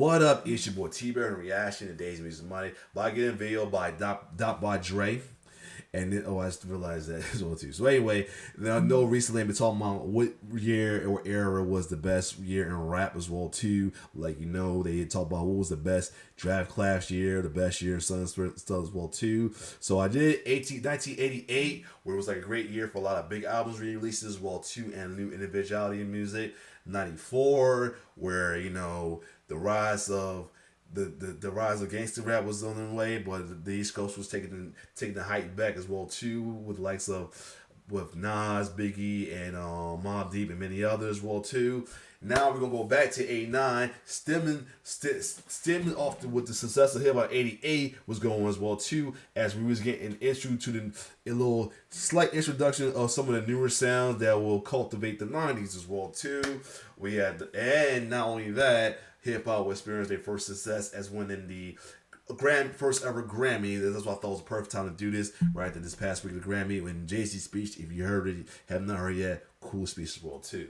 What up? It's your boy T-Bear and Reaction to Days Music Money. By getting video by Dot by Dre. And then, I just realized that as well too. So anyway, I know recently I've been talking about what year or era was the best year in rap as well too. Like, they talk about what was the best draft class year, the best year in stuff as well too. So I did 1988, where it was like a great year for a lot of big albums re-releases as well too, and new individuality in music. 94, where the rise of the rise of gangster rap was on the way, but the East Coast was taking the hype back as well too, with the likes of with Nas, Biggie, and Mobb Deep, and many others as well too. Now we're gonna go back to '89, stemming off with the success of hip hop. '88 was going as well too, as we was getting intro to a little slight introduction of some of the newer sounds that will cultivate the '90s as well too. We had and not only that, hip hop will experience their first success as winning the first ever Grammy. That's why I thought it was the perfect time to do this right after this past week of the Grammy when Jay-Z speech. If you heard it, have not heard it yet, cool speech as well too.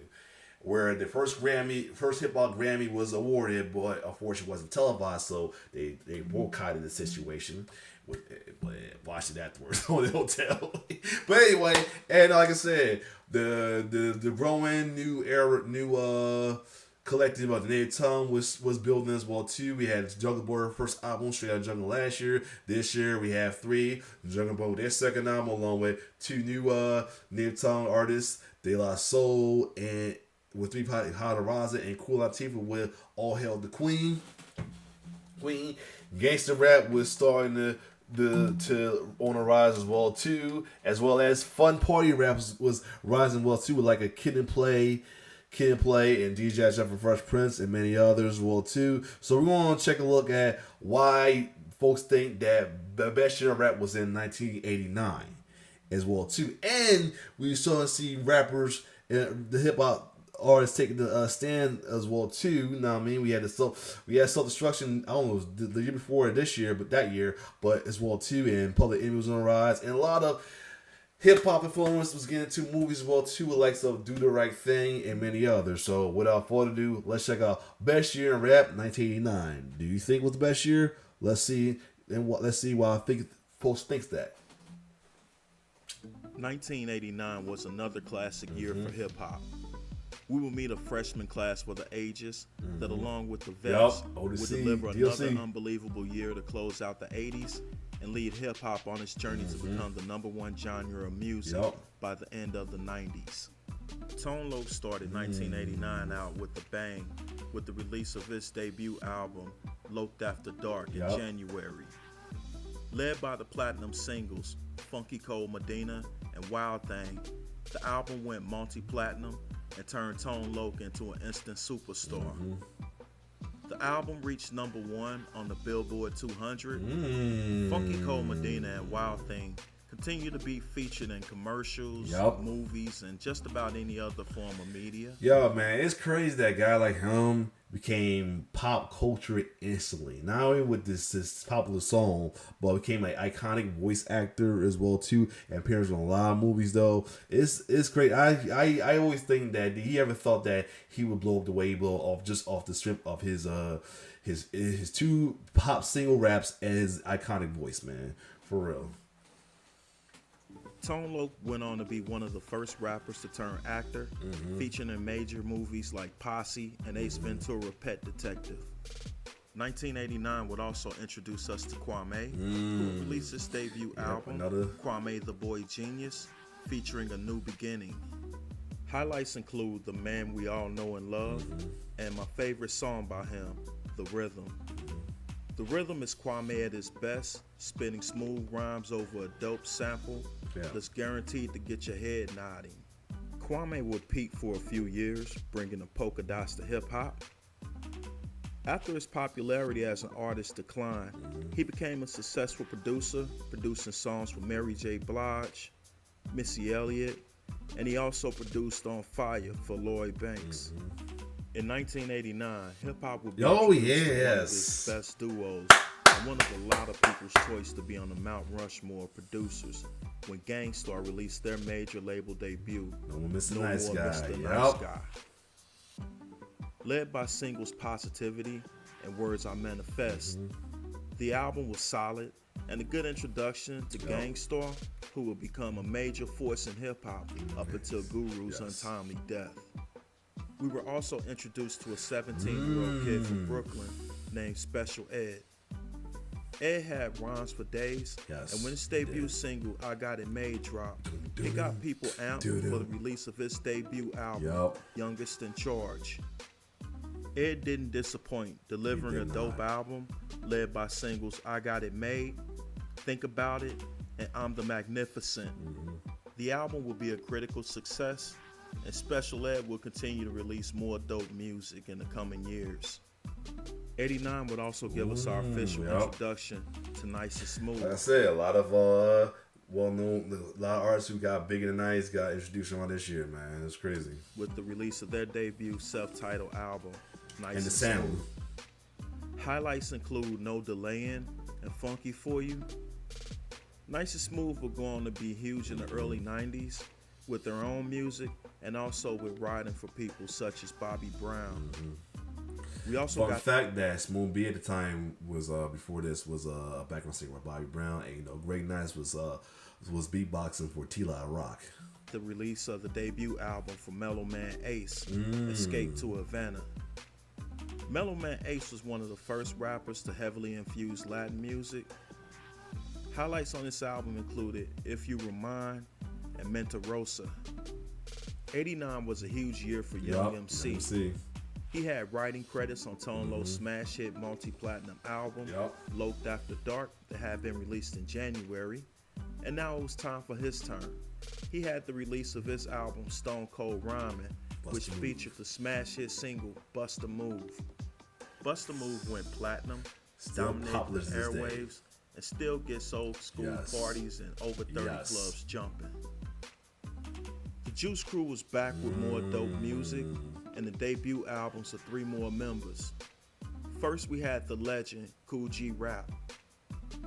Where the first hip hop Grammy was awarded, but unfortunately wasn't televised, so they boycotted the situation. Watched it afterwards on the hotel. But anyway, and like I said, the growing new era, collective about the Native Tongue was building as well too. We had Jungle Boy first album, Straight Outta Jungle, last year. This year we have 3 Jungle Boy their second album, along with 2 new Native Tongue artists, De La Soul, and with 3 Hada Raza and Kool Latifah with All Hail the Queen. Gangster rap was starting to on a rise as well too, as well as fun party rap was rising well too, with like a Kid and Play, and DJ Jeff and Fresh Prince, and many others as well too. So we're going to take a look at why folks think that the best year of rap was in 1989 as well too. And we started to see rappers and the hip hop artists taking the stand as well too. You know what I mean? We had Self-Destruction, I don't know, the year before this year, but that year, but as well too, and Public Enemy was on the rise, and a lot of hip hop influence was getting into movies as well too, with likes of Do the Right Thing and many others. So without further ado, let's check out best year in rap 1989. Do you think it was the best year? Let's see why I think folks thinks that. 1989 was another classic year for hip hop. We will meet a freshman class for the ages that, along with the vets, would deliver another unbelievable year to close out the 80s and lead hip hop on its journey to become the #1 genre of music by the end of the 90s. Tone Loc started 1989 out with a bang with the release of his debut album, Loked After Dark, in January. Led by the platinum singles Funky Cold Medina and Wild Thing, the album went multi-platinum and turned Tone Loc into an instant superstar. The album reached #1 on the Billboard 200. Funky Cold Medina and Wild Thing continue to be featured in commercials, movies, and just about any other form of media. Yo, man, it's crazy that a guy like him became pop culture instantly. Not only with this popular song, but became an iconic voice actor as well too, and appears in a lot of movies. Though it's great. I always think that he ever thought that he would blow up the way he blew off, just off the strip of his 2 pop single raps and his iconic voice, man, for real. Tone Loc went on to be one of the first rappers to turn actor, featuring in major movies like Posse and Ace Ventura: Pet Detective. 1989 would also introduce us to Kwame, who released his debut album, Kwame the Boy Genius, featuring A New Beginning. Highlights include The Man We All Know and Love, and my favorite song by him, The Rhythm. The Rhythm is Kwame at his best, spitting smooth rhymes over a dope sample that's guaranteed to get your head nodding. Kwame would peak for a few years, bringing the polka dots to hip-hop. After his popularity as an artist declined, he became a successful producer, producing songs for Mary J. Blige, Missy Elliott, and he also produced On Fire for Lloyd Banks. In 1989, hip-hop would be one of his best duos, and one of a lot of people's choice to be on the Mount Rushmore of producers when Gang Starr released their major label debut, No More Mr. Nice Guy. Nice Guy. Led by singles Positivity and Words I Manifest. The album was solid and a good introduction to Gang Starr, who would become a major force in hip-hop up until Guru's untimely death. We were also introduced to a 17-year-old kid from Brooklyn named Special Ed. Ed had rhymes for days, and when his debut single, I Got It Made, dropped, it got people amped for the release of his debut album, Youngest in Charge. Ed didn't disappoint, delivering a dope album led by singles I Got It Made, Think About It, and I'm the Magnificent. The album will be a critical success, and Special Ed will continue to release more dope music in the coming years. 89 would also give us our official introduction to Nice and Smooth. Like I said, a lot of well-known, a lot of artists who got big in the 90s got introduced around this year, man. It's crazy. With the release of their debut self-titled album, Nice And the and sound. Smooth. Highlights include No Delayin' and Funky For You. Nice and Smooth will go on to be huge in the early 90s with their own music and also with writing for people such as Bobby Brown. We also Fun got fact that Smooth B at the time was before this was a background singer with Bobby Brown, and Greg Nice was beatboxing for T-Lie Rock. the release of the debut album from Mellow Man Ace, Escape to Havana. Mellow Man Ace was one of the first rappers to heavily infuse Latin music. Highlights on this album included If You Were Mine and Mentarosa. 89 was a huge year for Young MC. He had writing credits on Tone Low's smash hit multi-platinum album, Loked After Dark, that had been released in January, and now it was time for his turn. He had the release of his album Stone Cold Rhyming, which featured the smash hit single Bust a Move. Bust a Move went platinum, dominated the airwaves, and still gets old school parties and over 30 clubs jumping. The Juice Crew was back with more dope music and the debut albums of 3 more members. First, we had the legend Kool G Rap.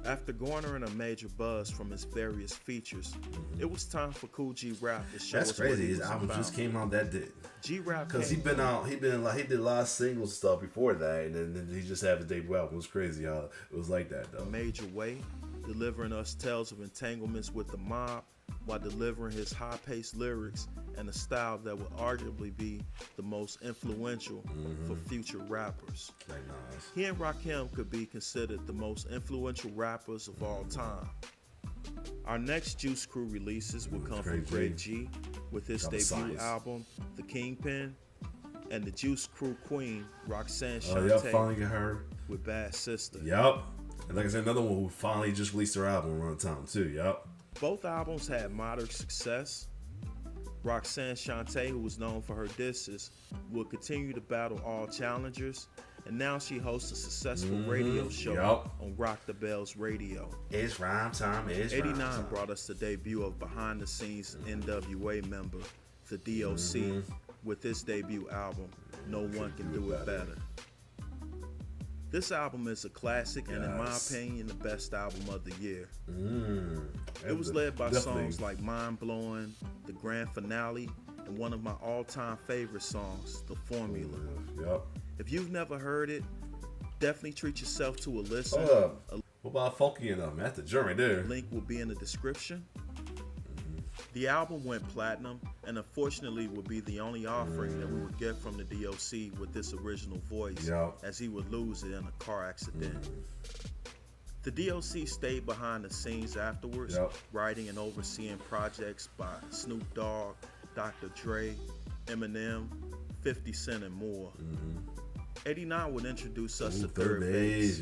After garnering a major buzz from his various features, it was time for Kool G Rap to show us what he was His album about. just came out that day. G Rap Because he did a lot of singles stuff before that, and then he just had his debut album. It was crazy how it was like that though. a major way, delivering us tales of entanglements with the mob while delivering his high-paced lyrics and a style that would arguably be the most influential for future rappers. Like Nas. He and Rakim could be considered the most influential rappers of all time. Our next Juice Crew releases will come from Greg G with his debut album, The Kingpin, and the Juice Crew queen, Roxanne Shante, finally get her. with Bad Sister. Yup. And like I said, another one who finally just released her album around the time too. Yup. Both albums had moderate success. Roxanne Shante, who was known for her disses, will continue to battle all challengers, and now she hosts a successful radio show on Rock the Bells Radio. It's rhyme time. 89 brought us the debut of behind-the-scenes NWA member, the DOC, with his debut album, No One Can Do It Better. This album is a classic and, in my opinion, the best album of the year. It was led by songs like Mind Blowing, The Grand Finale, and one of my all-time favorite songs, The Formula. If you've never heard it, definitely treat yourself to a listen. What about Funky and them? That's the journey there. Link will be in the description. The album went platinum, and unfortunately would be the only offering that we would get from the DOC with this original voice, as he would lose it in a car accident. The DOC stayed behind the scenes afterwards, writing and overseeing projects by Snoop Dogg, Dr. Dre, Eminem, 50 Cent, and more. 89 would introduce us to Third Base.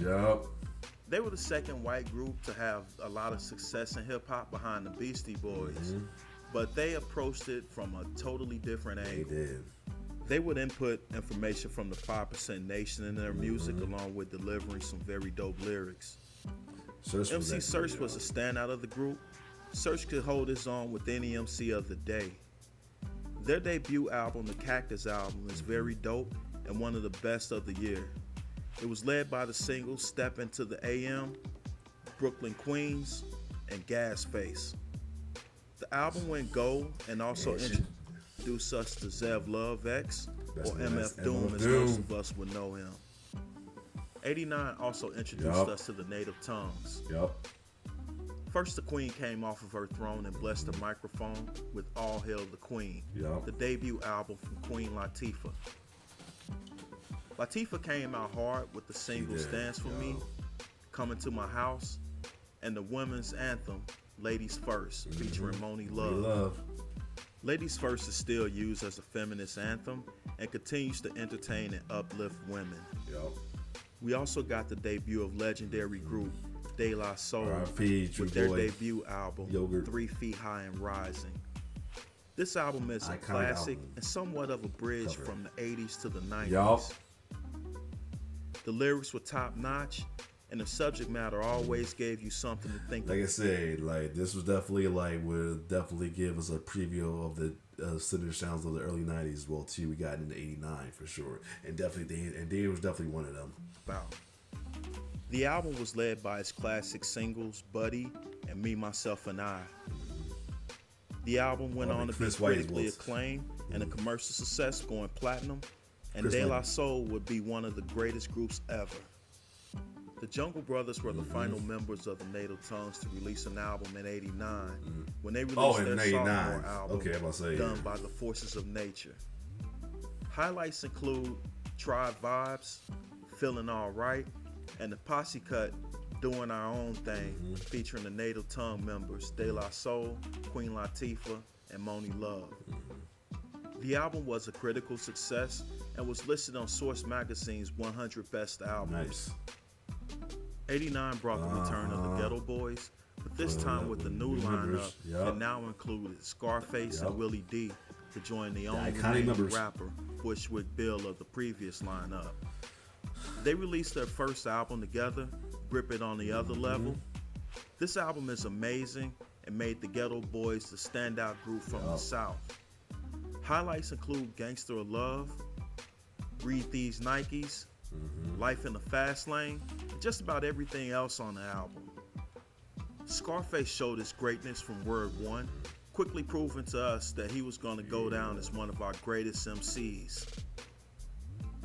They were the second white group to have a lot of success in hip-hop behind the Beastie Boys, but they approached it from a totally different angle. They would input information from the 5% Nation in their music, along with delivering some very dope lyrics. MC Search was a standout of the group. Search could hold his own with any MC of the day. Their debut album, the Cactus album, is very dope and one of the best of the year. It was led by the singles Step Into the AM, Brooklyn Queens, and Gas Face. The album went gold and also introduced us to Zev Love X, or MF Doom as most of us would know him. '89 also introduced us to the native tongues. Yep. First, the Queen came off of her throne and blessed the microphone with All Hail the Queen, Yep. the debut album from Queen Latifah. Latifah came out hard with the single Stands For Me, Coming to My House, and the women's anthem, Ladies First, featuring Moni Love. Ladies First is still used as a feminist anthem and continues to entertain and uplift women. Yep. We also got the debut of legendary group De La Soul R.I.P. with their debut album, Yogurt. 3 Feet High and Rising. This album is a Iconic classic album. and somewhat of a bridge Cover. from the 80s to the 90s. Yup. The lyrics were top notch, and the subject matter always gave you something to think Like I about. said, like this was definitely like would definitely give us a preview of the signature sounds of the early '90s. Well, too, we got in '89 for sure, and definitely they was definitely one of them. The album was led by its classic singles, Buddy and Me, Myself, and I. The album went on to be Chris White critically was- acclaimed and a commercial success, going platinum, and Chris De La White. Soul would be one of the greatest groups ever. The Jungle Brothers were the final members of the Native Tongues to release an album in '89 when they released in their '89. sophomore album, Okay, I'm about to say, Done yeah. by the Forces of Nature. Highlights include Tribe Vibes, Feeling Alright, and the posse cut Doing Our Own Thing, featuring the Native Tongue members De La Soul, Queen Latifah, and Moni Love. The album was a critical success and was listed on Source Magazine's 100 Best Albums. Nice. '89 brought the return of the Ghetto Boys, but this time with the new New members, lineup yup. that now included Scarface Yup. and Willie D to join the only iconic remaining members. rapper, Bushwick Bill, of the previous lineup. They released their first album together, Grip It on the Other Level. This album is amazing and made the Ghetto Boys the standout group from the South. Highlights include Gangster of Love, Read These Nikes, Life in the Fast Lane, and just about everything else on the album. Scarface showed his greatness from word one, quickly proving to us that he was going to go down as one of our greatest MCs.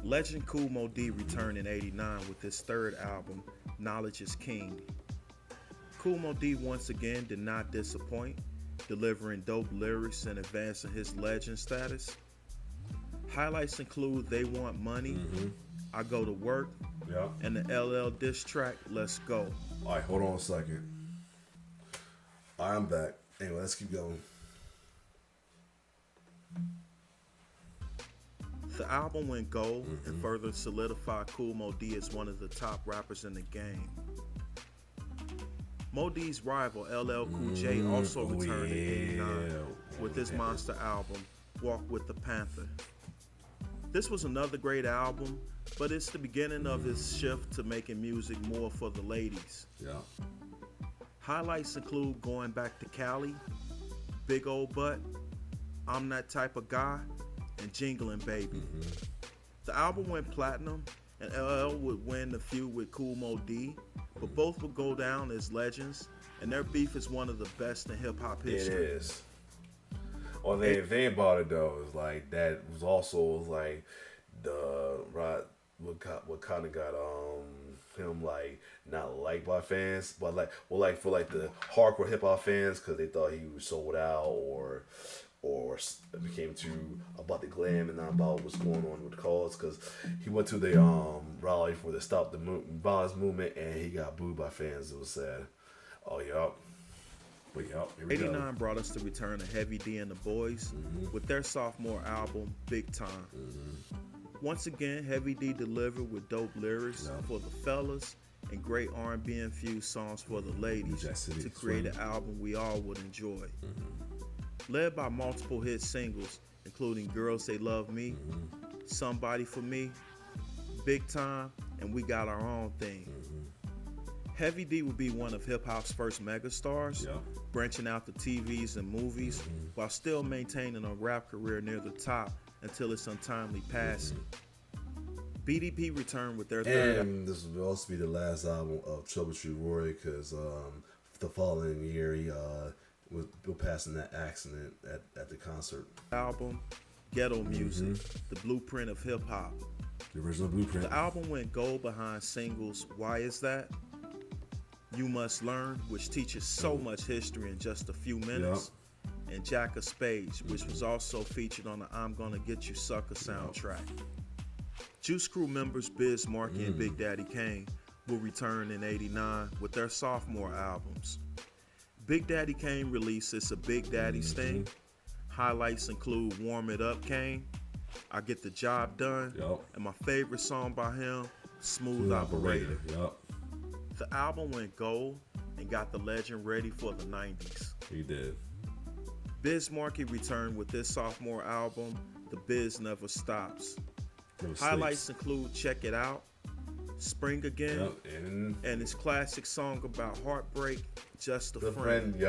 Legend Kool Moe Dee returned in '89 with his third album, Knowledge is King. Kool Moe Dee once again did not disappoint, delivering dope lyrics and advancing his legend status. Highlights include They Want Money, I Go to Work, Yeah. and the LL diss track, Let's Go. All right, hold on a second. All right, I'm back. Anyway, let's keep going. The album went gold and further solidified Kool Moe Dee as one of the top rappers in the game. Moe Dee's rival LL Cool J also returned in '89 with his monster album, Walk with the Panther. This was another great album, but it's the beginning of his shift to making music more for the ladies. Yeah. Highlights include Going Back to Cali, Big Old Butt, I'm That Type of Guy, and Jingling Baby. The album went platinum, and LL would win the feud with Kool Moe Dee, but both would go down as legends, and their beef is one of the best in hip-hop It history. is. Well, the thing about it though is like that was also like the right what kind of got him like not liked by fans, but like for like the hardcore hip hop fans because they thought he was sold out or it became too about the glam and not about what's going on with the cause because he went to the rally for the Stop the Violence movement and he got booed by fans. It was sad. Oh yup. But yup, here we go. '89 brought us the return of Heavy D and the Boys with their sophomore album, Big Time. Once again, Heavy D delivered with dope lyrics for the fellas and great R&B infused songs for the ladies Jack City to create Swing. an album we all would enjoy. Led by multiple hit singles, including Girls They Love Me, Somebody for Me, Big Time, and We Got Our Own Thing. Heavy D would be one of hip-hop's first megastars, Yeah. branching out to TVs and movies while still maintaining a rap career near the top until its untimely passing. BDP returned with their third And this will also be the last album of Troubleshoot Roy because the following year he was passing that accident at the concert. album, Ghetto Music, the blueprint of hip-hop. The original Blueprint. The album went gold behind singles Why Is That? You Must Learn, which teaches so much history in just a few minutes, and Jack of Spades, which was also featured on the I'm Gonna Get You Sucker soundtrack. Juice Crew members Biz Markie and Big Daddy Kane will return in '89 with their sophomore albums. Big Daddy Kane releases A Big Daddy Sting. Highlights include Warm It Up Kane, I Get the Job Done, and my favorite song by him, Smooth Operator. The album went gold and got the legend ready for the 90s. He did. Biz Markie returned with this sophomore album, The Biz Never Stops. Highlights include Check It Out, Spring Again, and his classic song about heartbreak, Just a Friend.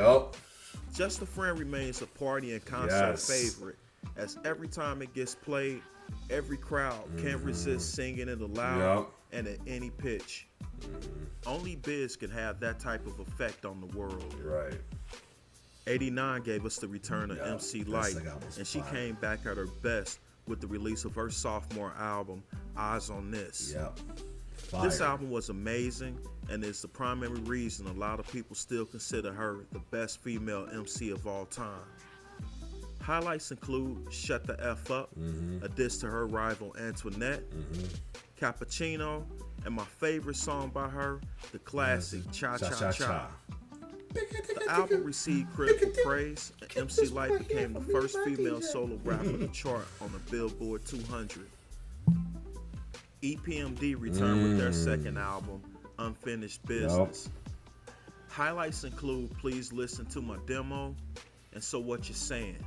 Just a Friend remains a party and concert favorite, as every time it gets played, every crowd can't resist singing it aloud and at any pitch. Only Biz can have that type of effect on the world. Right. '89 gave us the return of MC Lyte, and she came back at her best with the release of her sophomore album, Eyes on This. This album was amazing, and is the primary reason a lot of people still consider her the best female MC of all time. Highlights include Shut the F Up, a diss to her rival Antoinette, Cappuccino, and my favorite song by her, the classic Cha Cha Cha. The album received critical praise, and MC Lyte became the first female solo rapper to chart on the Billboard 200. EPMD returned with their second album, Unfinished Business. Highlights include Please Listen to My Demo and So What You Saying.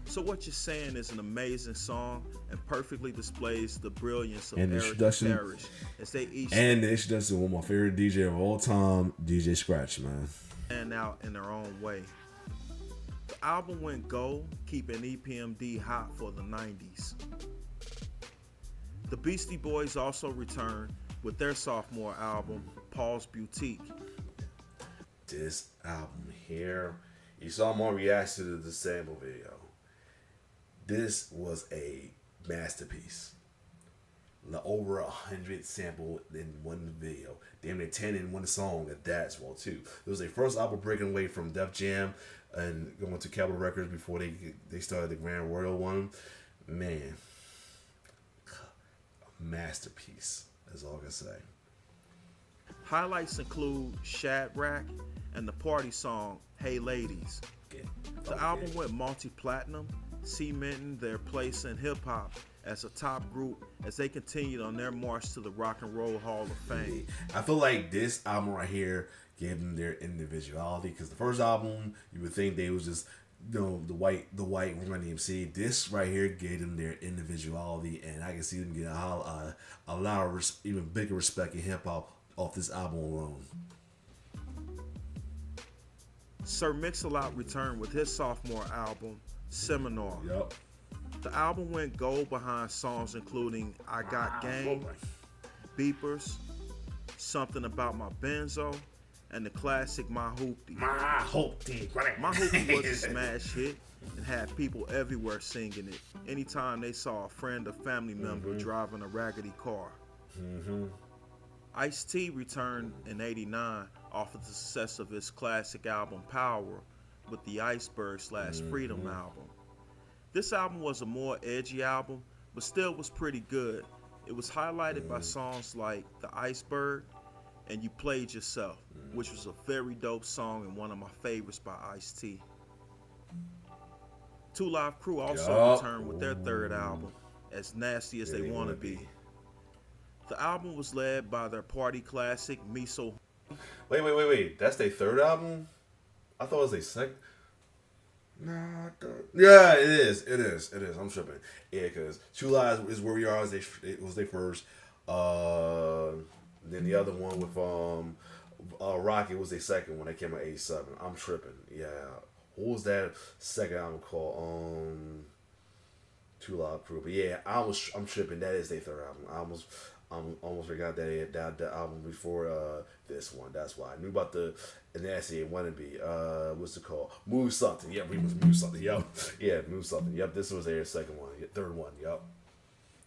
So What You Saying is an amazing song and perfectly displays the brilliance of Eric and Parrish as they each and the introduction of one of my favorite DJ of all time, DJ Scratch, man. And out in their own way. The album went gold, keeping EPMD hot for the 90s. The Beastie Boys also returned with their sophomore album, Paul's Boutique. This album here, you saw my reaction to the sample video. This was a masterpiece. Over 100 sampled in one video. Damn near 10 in one song at that as well too. It was their first album breaking away from Def Jam and going to Capitol Records before they started the Grand Royal one. Man, a masterpiece. That's all I can say. Highlights include Shadrach and the party song Hey Ladies. The album went multi-platinum, cementing their place in hip-hop as a top group as they continued on their march to the Rock and Roll Hall of Fame. I feel like this album right here gave them their individuality, because the first album you would think they was just, you know, the white Run DMC. This right here gave them their individuality, and I can see them get a lot of even bigger respect in hip hop off this album alone. Sir Mix-a-Lot returned with his sophomore album, Seminar. The album went gold behind songs including I Got Game, Beepers, Something About My Benzo, and the classic My Hoopty. My Hoopty was a smash hit and had people everywhere singing it anytime they saw a friend or family member driving a raggedy car. Ice-T returned in '89 off of the success of his classic album Power with the Iceberg / Freedom album. This album was a more edgy album, but still was pretty good. It was highlighted by songs like The Iceberg and You Played Yourself, which was a very dope song and one of my favorites by Ice-T. Two Live Crew also returned with their third album, As Nasty As They Wanna Be. The album was led by their party classic, Me So. Wait. That's their third album? I thought it was their second. Nah, yeah, it is. I'm tripping. Yeah, because True Lies is where we are. It was their first. Then the other one with Rocket was their second one. They came out '87. I'm tripping. Yeah. What was that second album called? Two Live Crew. But yeah, I'm tripping. That is their third album. I almost forgot that album before this one. That's why I knew about the Nasty and Wannabe. What's it called? Move Something. Yep, we was Move Something. Yep. Yeah, Move Something. Yep, this was their second one. Third one. Yep.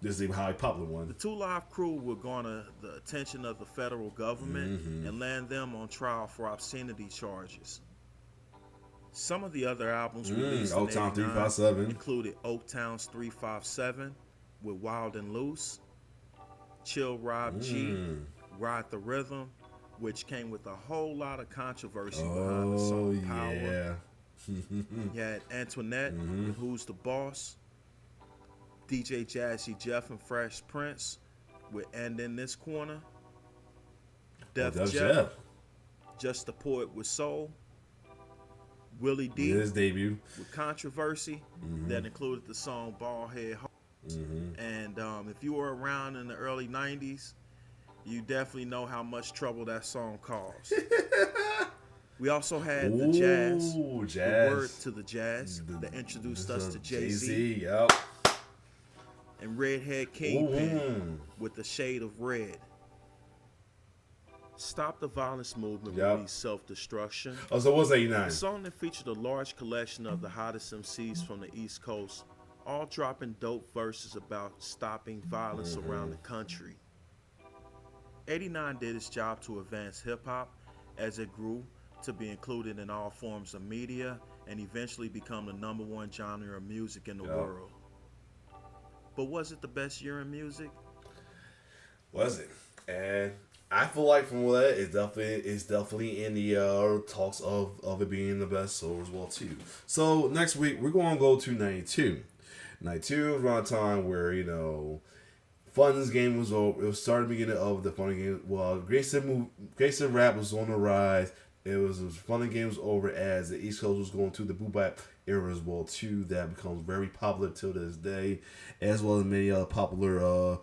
This is a highly popular The one. 2 Live Crew would garner the attention of the federal government and land them on trial for obscenity charges. Some of the other albums released in Oaktown 89 357. included Oaktown's 357 with Wild and Loose, Chill Rob G, Ride the Rhythm, which came with a whole lot of controversy behind the song Power. Yeah. You had Antoinette with Who's the Boss, DJ Jazzy Jeff and Fresh Prince with And in This Corner, Def Def Jam, Jam. Just the Poet with Soul, Willie D His debut. with Controversy that included the song Ballhead Ho. And if you were around in the early 90s, you definitely know how much trouble that song caused. We also had the Jazz, Ooh, the Jazz. Word to the Jazz that introduced us to Jay-Z, Jay-Z, yep. and Redhead Kingpin with the Shade of Red. Stop the Violence movement Yep. released Self-Destruction. Oh, so what's 89? A song that featured a large collection of the hottest MCs from the East Coast, all dropping dope verses about stopping violence around the country. 89 did its job to advance hip-hop as it grew to be included in all forms of media and eventually become the #1 genre of music in the world. But was it the best year in music? Was it? And I feel like from what it's definitely in the talks of it being the best so as well too. So next week we're going to go to 92. 92 is around the time where Fun's game was over. It was starting the beginning of the Fun game. Well, Gangsta rap was on the rise. It was Fun game was over as the East Coast was going to the boom bap era as well too. That becomes very popular till this day, as well as many other popular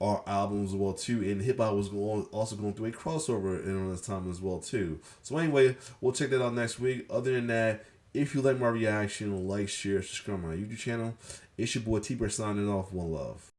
our albums as well too. And hip hop was also going through a crossover in this time as well too. So anyway, we'll check that out next week. Other than that, if you like my reaction, like, share, subscribe to my YouTube channel. It's your boy T-Bird signing off. One love.